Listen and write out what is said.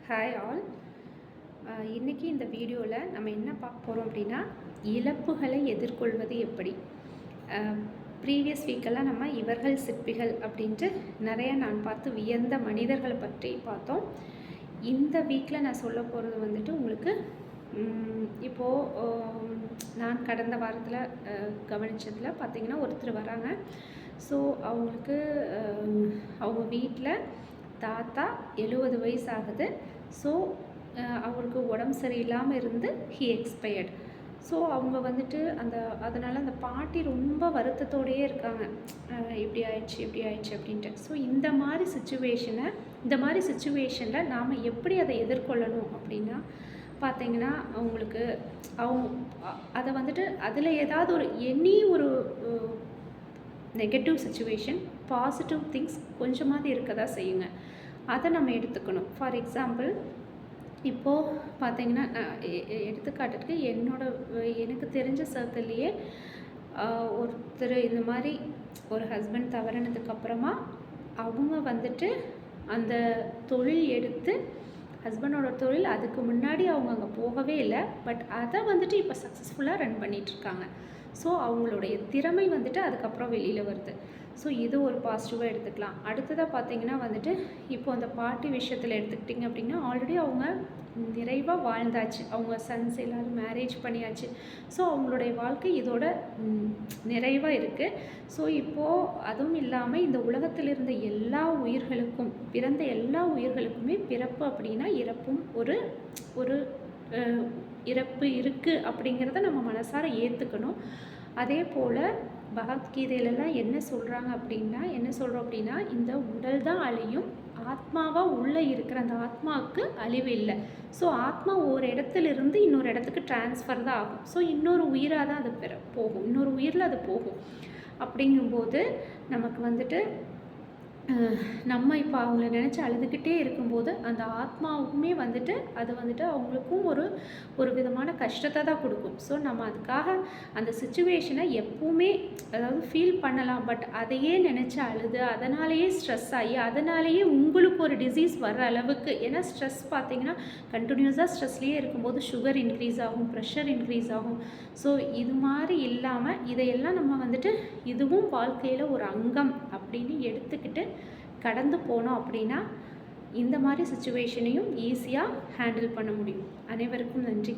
Hi all. இன்றைக்கி இந்த வீடியோவில் நம்ம என்ன பார்க்க போகிறோம் அப்படின்னா, இழப்புகளை எதிர்கொள்வது எப்படி. ப்ரீவியஸ் வீக்கெல்லாம் நம்ம இவர்கள் சிற்பிகள் அப்படின்ட்டு நிறைய நான் பார்த்து வியந்த மனிதர்களை பற்றி பார்த்தோம். இந்த வீக்கில் நான் சொல்ல போகிறது வந்துட்டு உங்களுக்கு இப்போது நான் கடந்த வாரத்தில் கவனித்ததில் பார்த்திங்கன்னா ஒருத்தர் வராங்க. ஸோ அவங்களுக்கு அவங்க வீட்டில் தாத்தா 70 வயசு ஆகுது. ஸோ அவருக்கு உடம்பு சரியில்லாமல் இருந்து ஹி எக்ஸ்பயர்ட். ஸோ அவங்க வந்துட்டு அதனால் அந்த பாட்டி ரொம்ப வருத்தத்தோடையே இருக்காங்க. இப்படி ஆயிடுச்சு அப்படின்ட்டு. ஸோ இந்த மாதிரி சுச்சுவேஷனில் நாம் எப்படி அதை எதிர்கொள்ளணும் அப்படின்னா பார்த்தீங்கன்னா, அவங்களுக்கு அதை வந்துட்டு அதில் ஏதாவது ஒரு நெகட்டிவ் சுச்சுவேஷன், பாசிட்டிவ் திங்ஸ் கொஞ்சமாவது இருக்க தான் செய்யுங்க. அதை நம்ம எடுத்துக்கணும். ஃபார் எக்ஸாம்பிள், இப்போது பார்த்தீங்கன்னா, எடுத்துக்காட்டுக்கு எனக்கு தெரிஞ்ச சர்க்கிள்லேயே ஒருத்தர் இந்த மாதிரி ஒரு ஹஸ்பண்ட் தவறினதுக்கப்புறமா அவங்க வந்துட்டு அந்த தொழில் எடுத்து, ஹஸ்பண்டோட தொழில் அதுக்கு முன்னாடி அவங்க அங்கே போகவே இல்லை, பட் அதை வந்துட்டு இப்போ சக்ஸஸ்ஃபுல்லாக ரன் பண்ணிகிட்ருக்காங்க. ஸோ அவங்களுடைய திறமை வந்துட்டு அதுக்கப்புறம் வெளியில் வருது. ஸோ இது ஒரு பாசிட்டிவாக எடுத்துக்கலாம். அடுத்ததாக பார்த்தீங்கன்னா வந்துட்டு, இப்போ அந்த பாட்டி விஷயத்தில் எடுத்துக்கிட்டிங்க அப்படின்னா, ஆல்ரெடி அவங்க நிறைவாக வாழ்ந்தாச்சு. அவங்க சன்ஸ் எல்லோரும் மேரேஜ் பண்ணியாச்சு. ஸோ அவங்களுடைய வாழ்க்கை இதோட நிறைவாக இருக்குது. ஸோ இப்போது அதுவும் இல்லாமல் இந்த உலகத்தில் இருந்த எல்லா உயிர்களுக்கும், பிறந்த எல்லா உயிர்களுக்குமே பிறப்பு அப்படின்னா இறப்பும் ஒரு இறப்பு இருக்குது அப்படிங்கிறத நம்ம மனசார ஏற்றுக்கணும். அதே போல் பகவத்கீதையிலலாம் என்ன சொல்கிறோம் அப்படின்னா, இந்த உடல் தான் அழியும், ஆத்மாவாக உள்ளே இருக்கிற அந்த ஆத்மாவுக்கு அழிவு இல்லை. ஸோ ஆத்மா ஒரு இடத்துலேருந்து இன்னொரு இடத்துக்கு ட்ரான்ஸ்ஃபர் தான் ஆகும். ஸோ இன்னொரு உயிராக தான் அது போகும், இன்னொரு உயிரில் அது போகும். அப்படிங்கும்போது நமக்கு வந்துட்டு நம்ம இப்போ அவங்கள நினச்சி அழுதுகிட்டே இருக்கும்போது அந்த ஆத்மாவுக்குமே வந்துட்டு அது வந்துட்டு அவங்களுக்கும் ஒரு விதமான கஷ்டத்தை தான் கொடுக்கும். ஸோ நம்ம அதுக்காக அந்த சுச்சுவேஷனை எப்பவுமே ஃபீல் பண்ணலாம். பட் அதையே நினச்சி அழுது அதனாலேயே ஸ்ட்ரெஸ் ஆகி அதனாலேயே உங்களுக்கு ஒரு டிசீஸ் வர்ற அளவுக்கு, ஏன்னா ஸ்ட்ரெஸ் பார்த்திங்கன்னா கண்டினியூஸாக ஸ்ட்ரெஸ்லேயே இருக்கும்போது சுகர் இன்க்ரீஸ் ஆகும், ப்ரெஷர் இன்க்ரீஸ் ஆகும். ஸோ இது மாதிரி இல்லாமல் இதையெல்லாம் நம்ம வந்துட்டு இதுவும் வாழ்க்கையில் ஒரு அங்கம் அப்படின்னு எடுத்துக்கிட்டு கடந்து போனோம் அப்படின்னா இந்த மாதிரி சுச்சுவேஷனையும் ஈஸியாக ஹேண்டில் பண்ண முடியும். அனைவருக்கும் நன்றி.